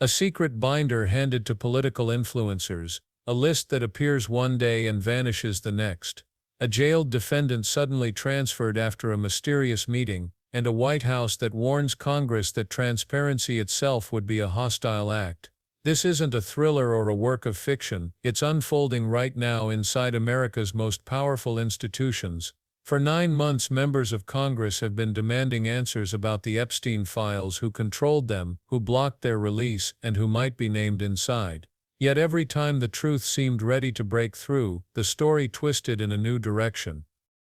A secret binder handed to political influencers, a list that appears one day and vanishes the next. A jailed defendant suddenly transferred after a mysterious meeting, and a White House that warns Congress that transparency itself would be a hostile act. This isn't a thriller or a work of fiction, it's unfolding right now inside America's most powerful institutions. For 9 months, members of Congress have been demanding answers about the Epstein files, who controlled them, who blocked their release, and who might be named inside. Yet every time the truth seemed ready to break through, the story twisted in a new direction.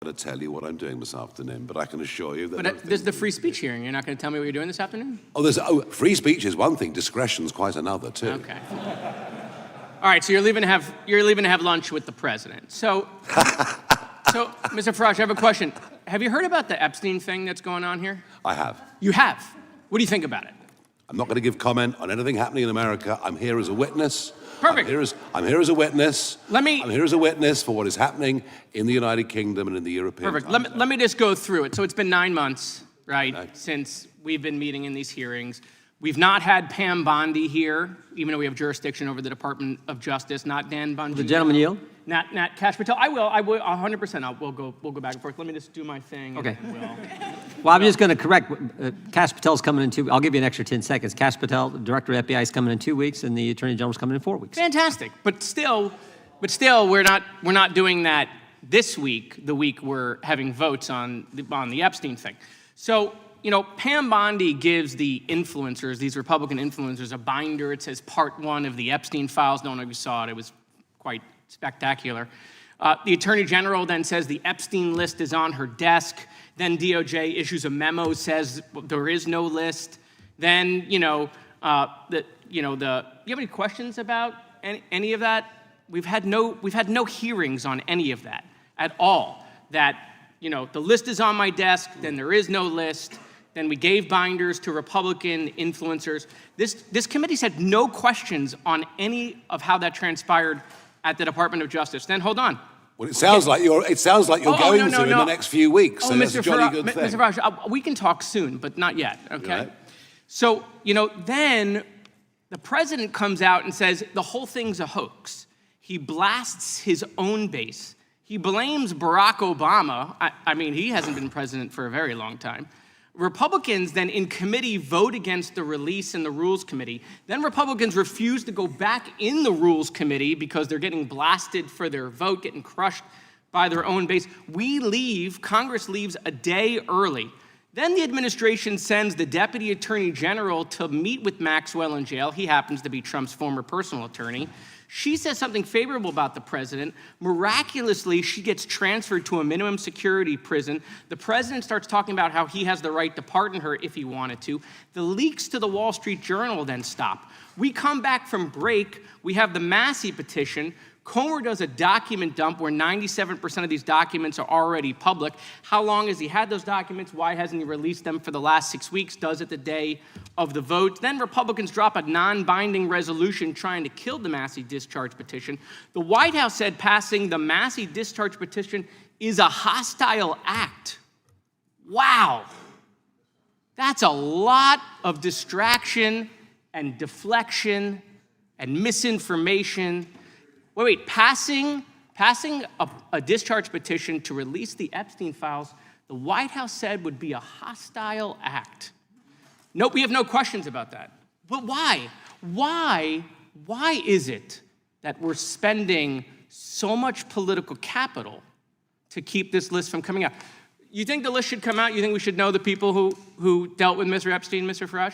I'm going to tell you what I'm doing this afternoon, but I can assure you that... But there's the free speech hearing. You're not going to tell me what you're doing this afternoon? Free speech is one thing, discretion's quite another, too. Okay. All right, so you're leaving to have lunch with the president. So, Mr. Farage, I have a question. Have you heard about the Epstein thing that's going on here? I have. You have? What do you think about it? I'm not going to give comment on anything happening in America. I'm here as a witness. Perfect. I'm here as a witness. I'm here as a witness for what is happening in the United Kingdom and in the European Perfect. countries. Let me just go through it. So it's been 9 months, right, since we've been meeting in these hearings. We've not had Pam Bondi here, even though we have jurisdiction over the Department of Justice, not Dan Bungie. The gentleman yield? Not Kash Patel. I will 100%. We'll go back and forth. Let me just do my thing. Okay. Well, I'm just going to correct. Kash Patel's coming in I'll give you an extra 10 seconds. Kash Patel, the director of FBI, is coming in 2 weeks, and the Attorney General's coming in 4 weeks. Fantastic. But still, we're not doing that this week. The week we're having votes on the Epstein thing. So, Pam Bondi gives the influencers, these Republican influencers, a binder. It says Part 1 of the Epstein files. Don't know if you saw it. It was quite spectacular. The Attorney General then says the Epstein list is on her desk. Then DOJ issues a memo, says there is no list. Then, you have any questions about any of that? We've had no hearings on any of that at all. That, the list is on my desk, then there is no list. Then we gave binders to Republican influencers. This committee's had no questions on any of how that transpired at the Department of Justice. Then hold on. Well, it sounds like you're going to in the next few weeks. So that's a jolly good thing. Mr. Farage, we can talk soon, but not yet. Okay. Right. So then the president comes out and says the whole thing's a hoax. He blasts his own base. He blames Barack Obama. I mean, he hasn't been president for a very long time. Republicans then in committee vote against the release in the Rules Committee. Then Republicans refuse to go back in the Rules Committee because they're getting blasted for their vote, getting crushed by their own base. Congress leaves a day early. Then the administration sends the Deputy Attorney General to meet with Maxwell in jail. He happens to be Trump's former personal attorney. She says something favorable about the president. Miraculously, she gets transferred to a minimum security prison. The president starts talking about how he has the right to pardon her if he wanted to. The leaks to the Wall Street Journal then stop. We come back from break. We have the Massey petition. Comer does a document dump where 97% of these documents are already public. How long has he had those documents? Why hasn't he released them for the last 6 weeks? Does it the day of the vote. Then Republicans drop a non-binding resolution trying to kill the Massey discharge petition. The White House said passing the Massey discharge petition is a hostile act. Wow. That's a lot of distraction and deflection and misinformation. Wait, passing a discharge petition to release the Epstein files, the White House said would be a hostile act. Nope, we have no questions about that. But why? Why is it that we're spending so much political capital to keep this list from coming out? You think the list should come out? You think we should know the people who dealt with Mr. Epstein, Mr. Farage?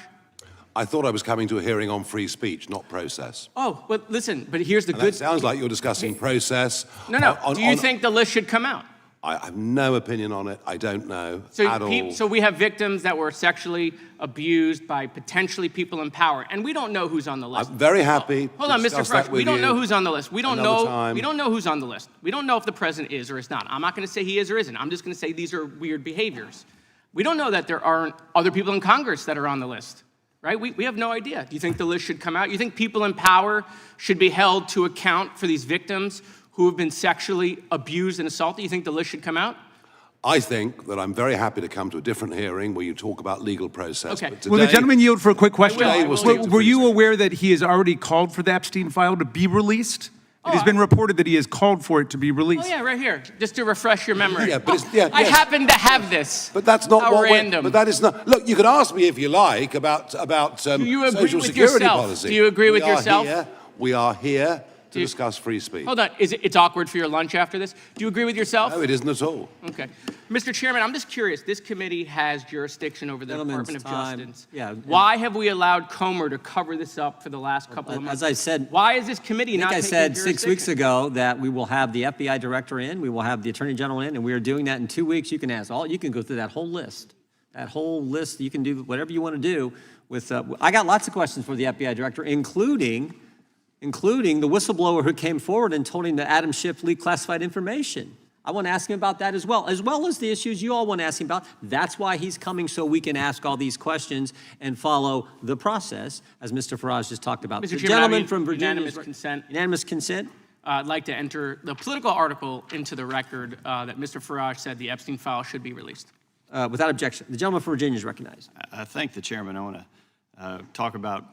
I thought I was coming to a hearing on free speech, not process. Oh, well, listen, but here's the good... It sounds like you're discussing process. No. Do you think the list should come out? I have no opinion on it. I don't know at all. So we have victims that were sexually abused by potentially people in power, and we don't know who's on the list. I'm very happy. Hold on, Mr. Fresh. We don't know who's on the list. We don't know who's on the list. We don't know if the president is or is not. I'm not going to say he is or isn't. I'm just going to say these are weird behaviors. We don't know that there aren't other people in Congress that are on the list, right? We have no idea. Do you think the list should come out? You think people in power should be held to account for these victims who have been sexually abused and assaulted? You think the list should come out? I think that I'm very happy to come to a different hearing where you talk about legal process. Okay. But today, Will the gentleman yield for a quick question? I will stick to Were you freezing. aware that he has already called for the Epstein file to be released? It has been reported that he has called for it to be released. Oh yeah, right here, just to refresh your memory. Yeah, but it's, yeah, I yes. happen to have this. But that's not How what random. But that is not. Look, you could ask me if you like about Do you agree social with security yourself? policy. Do you agree with yourself? We are here to discuss free speech. Hold on, it's awkward for your lunch after this? Do you agree with yourself? No, it isn't at all. Okay. Mr. Chairman, I'm just curious. This committee has jurisdiction over the Gentleman's Department of time. Justice. Yeah. Why have we allowed Comer to cover this up for the last couple of months? As I said, why is this committee not I taking said 6 weeks jurisdiction? ago that we will have the FBI director in, we will have the attorney general in, and we are doing that in 2 weeks. You can ask you can go through that whole list. That whole list, you can do whatever you want to do with, I got lots of questions for the FBI director, including the whistleblower who came forward and told him that Adam Schiff leaked classified information. I want to ask him about that as well as the issues you all want to ask him about. That's why he's coming, so we can ask all these questions and follow the process, as Mr. Farage just talked about. Mr. The Chairman, gentleman I from Virginia. unanimous consent. Unanimous consent? I'd like to enter the political article into the record that Mr. Farage said the Epstein file should be released. Without objection. The gentleman from Virginia is recognized. I thank the chairman. I want to talk about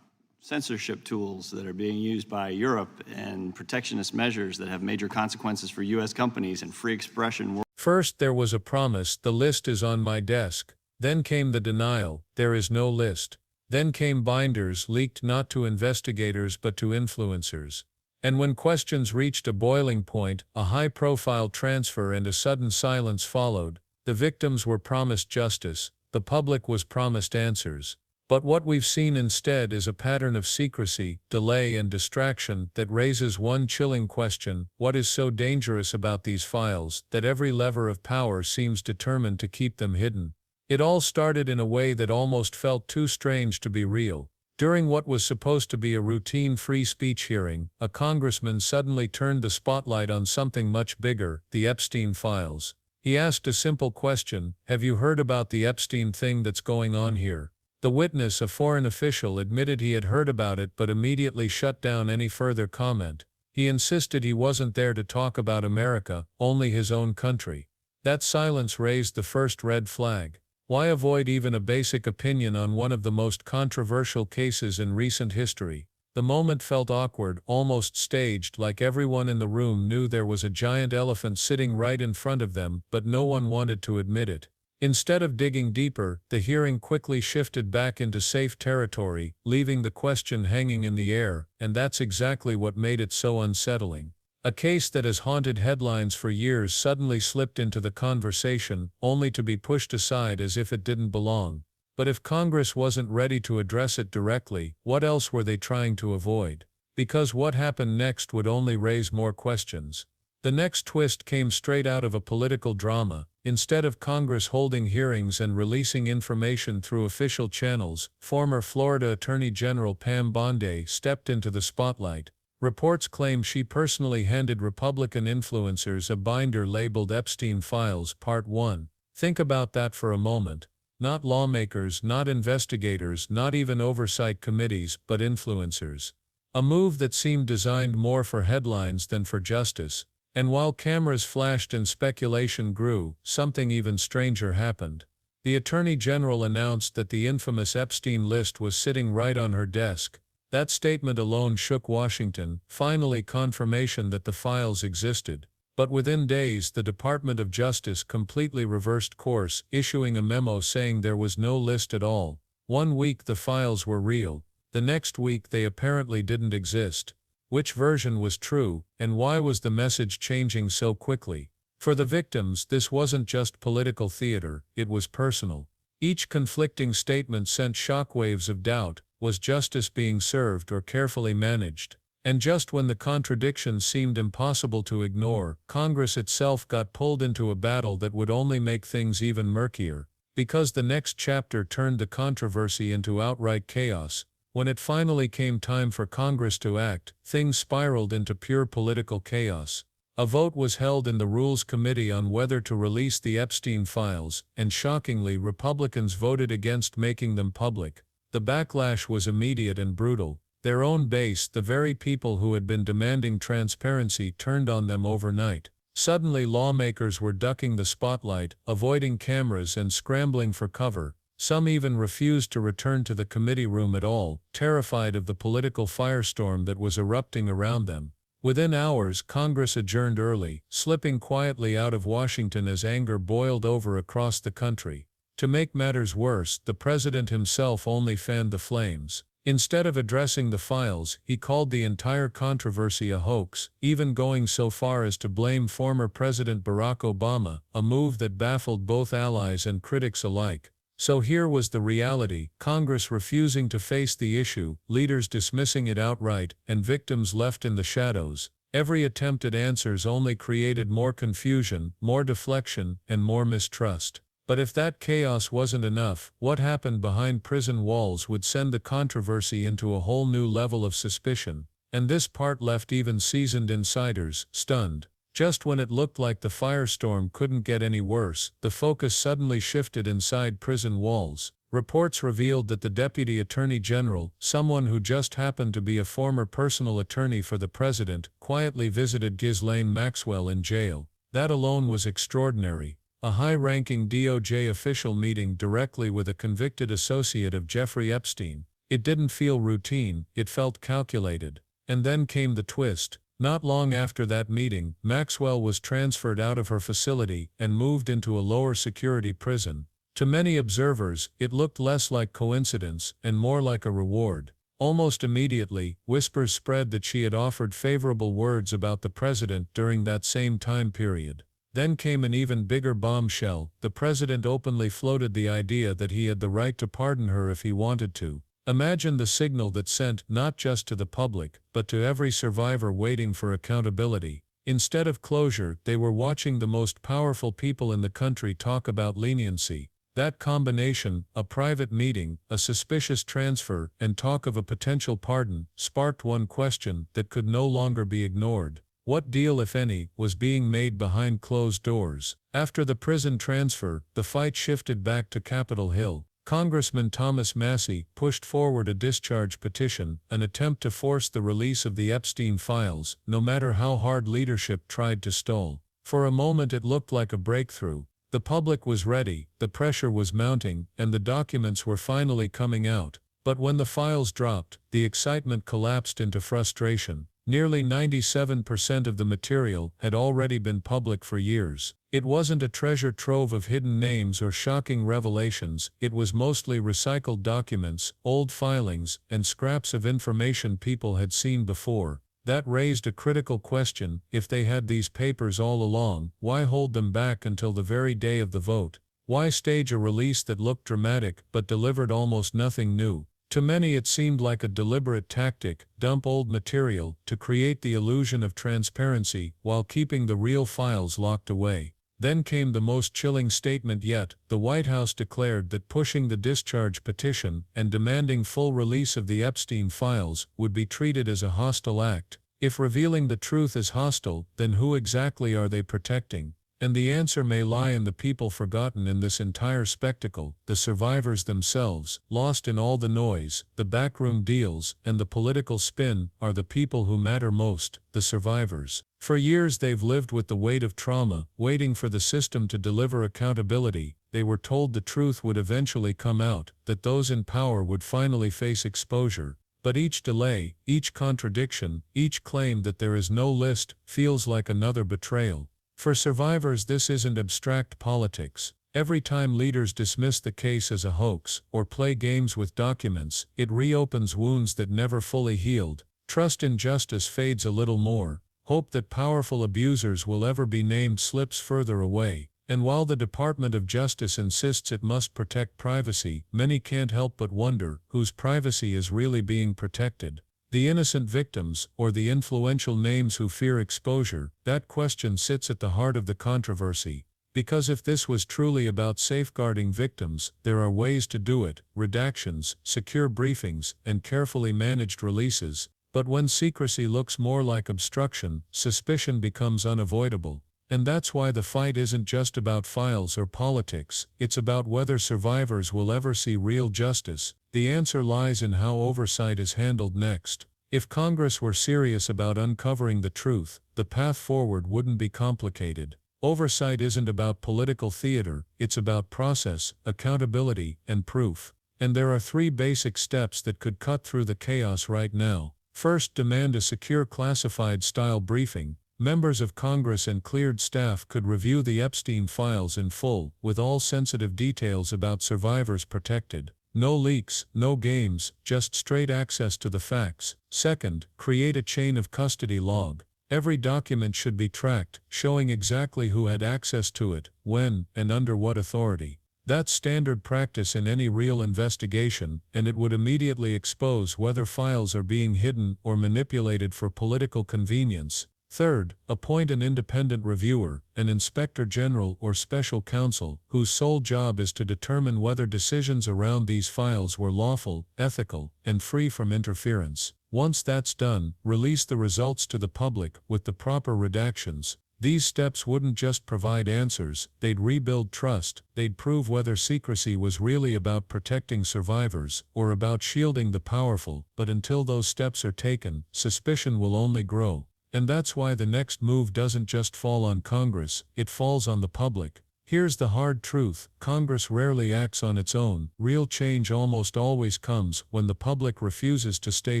censorship tools that are being used by Europe and protectionist measures that have major consequences for U.S. companies and free expression. First there was a promise, the list is on my desk. Then came the denial, there is no list. Then came binders leaked not to investigators but to influencers. And when questions reached a boiling point, a high-profile transfer and a sudden silence followed. The victims were promised justice, the public was promised answers. But what we've seen instead is a pattern of secrecy, delay and distraction that raises one chilling question: what is so dangerous about these files that every lever of power seems determined to keep them hidden? It all started in a way that almost felt too strange to be real. During what was supposed to be a routine free speech hearing, a congressman suddenly turned the spotlight on something much bigger, the Epstein files. He asked a simple question: have you heard about the Epstein thing that's going on here? The witness, a foreign official, admitted he had heard about it but immediately shut down any further comment. He insisted he wasn't there to talk about America, only his own country. That silence raised the first red flag. Why avoid even a basic opinion on one of the most controversial cases in recent history? The moment felt awkward, almost staged, like everyone in the room knew there was a giant elephant sitting right in front of them, but no one wanted to admit it. Instead of digging deeper, the hearing quickly shifted back into safe territory, leaving the question hanging in the air, and that's exactly what made it so unsettling. A case that has haunted headlines for years suddenly slipped into the conversation, only to be pushed aside as if it didn't belong. But if Congress wasn't ready to address it directly, what else were they trying to avoid? Because what happened next would only raise more questions. The next twist came straight out of a political drama. Instead of Congress holding hearings and releasing information through official channels, former Florida Attorney General Pam Bondi stepped into the spotlight. Reports claim she personally handed Republican influencers a binder labeled Epstein Files Part 1. Think about that for a moment. Not lawmakers, not investigators, not even oversight committees, but influencers. A move that seemed designed more for headlines than for justice. And while cameras flashed and speculation grew, something even stranger happened. The Attorney General announced that the infamous Epstein list was sitting right on her desk. That statement alone shook Washington, finally confirmation that the files existed. But within days, the Department of Justice completely reversed course, issuing a memo saying there was no list at all. 1 week the files were real. The next week they apparently didn't exist. Which version was true, and why was the message changing so quickly? For the victims, this wasn't just political theater, it was personal. Each conflicting statement sent shockwaves of doubt: was justice being served or carefully managed? And just when the contradictions seemed impossible to ignore, Congress itself got pulled into a battle that would only make things even murkier. Because the next chapter turned the controversy into outright chaos. When it finally came time for Congress to act, things spiraled into pure political chaos. A vote was held in the Rules Committee on whether to release the Epstein files, and shockingly, Republicans voted against making them public. The backlash was immediate and brutal. Their own base, the very people who had been demanding transparency, turned on them overnight. Suddenly lawmakers were ducking the spotlight, avoiding cameras and scrambling for cover. Some even refused to return to the committee room at all, terrified of the political firestorm that was erupting around them. Within hours, Congress adjourned early, slipping quietly out of Washington as anger boiled over across the country. To make matters worse, the president himself only fanned the flames. Instead of addressing the files, he called the entire controversy a hoax, even going so far as to blame former President Barack Obama, a move that baffled both allies and critics alike. So here was the reality: Congress refusing to face the issue, leaders dismissing it outright, and victims left in the shadows. Every attempt at answers only created more confusion, more deflection, and more mistrust. But if that chaos wasn't enough, what happened behind prison walls would send the controversy into a whole new level of suspicion. And this part left even seasoned insiders stunned. Just when it looked like the firestorm couldn't get any worse, the focus suddenly shifted inside prison walls. Reports revealed that the Deputy Attorney General, someone who just happened to be a former personal attorney for the president, quietly visited Ghislaine Maxwell in jail. That alone was extraordinary. A high-ranking DOJ official meeting directly with a convicted associate of Jeffrey Epstein. It didn't feel routine, it felt calculated. And then came the twist. Not long after that meeting, Maxwell was transferred out of her facility and moved into a lower security prison. To many observers, it looked less like coincidence and more like a reward. Almost immediately, whispers spread that she had offered favorable words about the president during that same time period. Then came an even bigger bombshell. The president openly floated the idea that he had the right to pardon her if he wanted to. Imagine the signal that sent, not just to the public, but to every survivor waiting for accountability. Instead of closure, they were watching the most powerful people in the country talk about leniency. That combination, a private meeting, a suspicious transfer, and talk of a potential pardon, sparked one question that could no longer be ignored. What deal, if any, was being made behind closed doors? After the prison transfer, the fight shifted back to Capitol Hill. Congressman Thomas Massie pushed forward a discharge petition, an attempt to force the release of the Epstein files, no matter how hard leadership tried to stall. For a moment it looked like a breakthrough. The public was ready, the pressure was mounting, and the documents were finally coming out. But when the files dropped, the excitement collapsed into frustration. Nearly 97% of the material had already been public for years. It wasn't a treasure trove of hidden names or shocking revelations, it was mostly recycled documents, old filings, and scraps of information people had seen before. That raised a critical question: if they had these papers all along, why hold them back until the very day of the vote? Why stage a release that looked dramatic but delivered almost nothing new? To many it seemed like a deliberate tactic: dump old material to create the illusion of transparency while keeping the real files locked away. Then came the most chilling statement yet. The White House declared that pushing the discharge petition and demanding full release of the Epstein files would be treated as a hostile act. If revealing the truth is hostile, then who exactly are they protecting? And the answer may lie in the people forgotten in this entire spectacle, the survivors themselves. Lost in all the noise, the backroom deals, and the political spin, are the people who matter most, the survivors. For years they've lived with the weight of trauma, waiting for the system to deliver accountability. They were told the truth would eventually come out, that those in power would finally face exposure. But each delay, each contradiction, each claim that there is no list, feels like another betrayal. For survivors, this isn't abstract politics. Every time leaders dismiss the case as a hoax or play games with documents, it reopens wounds that never fully healed. Trust in justice fades a little more. Hope that powerful abusers will ever be named slips further away. And while the Department of Justice insists it must protect privacy, many can't help but wonder whose privacy is really being protected. The innocent victims, or the influential names who fear exposure? That question sits at the heart of the controversy. Because if this was truly about safeguarding victims, there are ways to do it: redactions, secure briefings, and carefully managed releases. But when secrecy looks more like obstruction, suspicion becomes unavoidable. And that's why the fight isn't just about files or politics, it's about whether survivors will ever see real justice. The answer lies in how oversight is handled next. If Congress were serious about uncovering the truth, the path forward wouldn't be complicated. Oversight isn't about political theater, it's about process, accountability, and proof. And there are 3 basic steps that could cut through the chaos right now. First, demand a secure classified-style briefing. Members of Congress and cleared staff could review the Epstein files in full, with all sensitive details about survivors protected. No leaks, no games, just straight access to the facts. Second, create a chain of custody log. Every document should be tracked, showing exactly who had access to it, when, and under what authority. That's standard practice in any real investigation, and it would immediately expose whether files are being hidden or manipulated for political convenience. Third, appoint an independent reviewer, an inspector general or special counsel, whose sole job is to determine whether decisions around these files were lawful, ethical, and free from interference. Once that's done, release the results to the public with the proper redactions. These steps wouldn't just provide answers, they'd rebuild trust, they'd prove whether secrecy was really about protecting survivors or about shielding the powerful, but until those steps are taken, suspicion will only grow. And that's why the next move doesn't just fall on Congress, it falls on the public. Here's the hard truth, Congress rarely acts on its own. Real change almost always comes when the public refuses to stay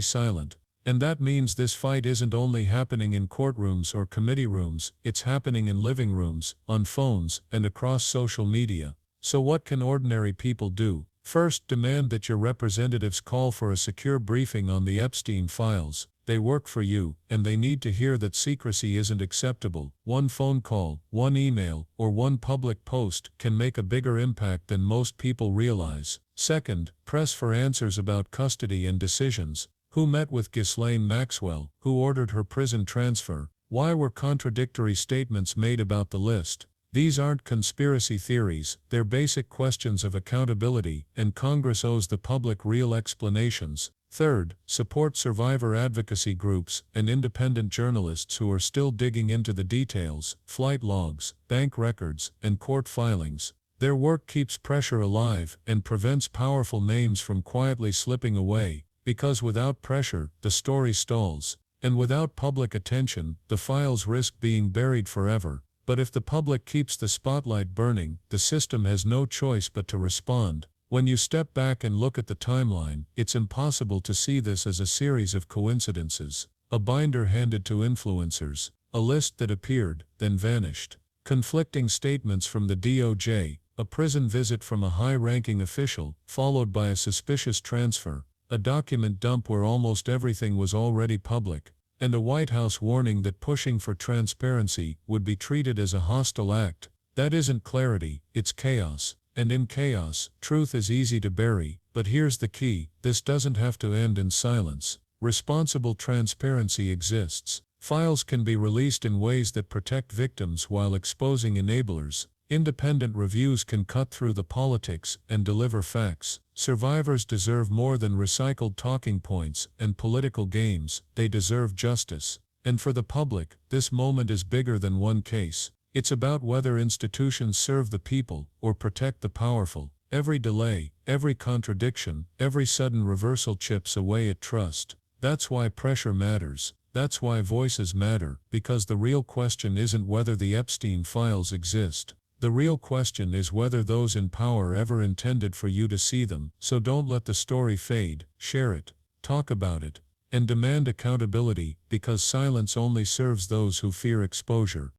silent. And that means this fight isn't only happening in courtrooms or committee rooms, it's happening in living rooms, on phones, and across social media. So what can ordinary people do? First, demand that your representatives call for a secure briefing on the Epstein files. They work for you, and they need to hear that secrecy isn't acceptable. One phone call, one email, or one public post can make a bigger impact than most people realize. Second, press for answers about custody and decisions. Who met with Ghislaine Maxwell? Who ordered her prison transfer? Why were contradictory statements made about the list? These aren't conspiracy theories, they're basic questions of accountability, and Congress owes the public real explanations. Third, support survivor advocacy groups and independent journalists who are still digging into the details, flight logs, bank records, and court filings. Their work keeps pressure alive and prevents powerful names from quietly slipping away, because without pressure, the story stalls. And without public attention, the files risk being buried forever. But if the public keeps the spotlight burning, the system has no choice but to respond. When you step back and look at the timeline, it's impossible to see this as a series of coincidences. A binder handed to influencers, a list that appeared, then vanished. Conflicting statements from the DOJ, a prison visit from a high-ranking official, followed by a suspicious transfer, a document dump where almost everything was already public, and a White House warning that pushing for transparency would be treated as a hostile act. That isn't clarity, it's chaos. And in chaos, truth is easy to bury, but here's the key, this doesn't have to end in silence. Responsible transparency exists. Files can be released in ways that protect victims while exposing enablers. Independent reviews can cut through the politics and deliver facts. Survivors deserve more than recycled talking points and political games, they deserve justice. And for the public, this moment is bigger than one case. It's about whether institutions serve the people or protect the powerful. Every delay, every contradiction, every sudden reversal chips away at trust. That's why pressure matters. That's why voices matter, because the real question isn't whether the Epstein files exist. The real question is whether those in power ever intended for you to see them. So don't let the story fade, share it, talk about it, and demand accountability, because silence only serves those who fear exposure.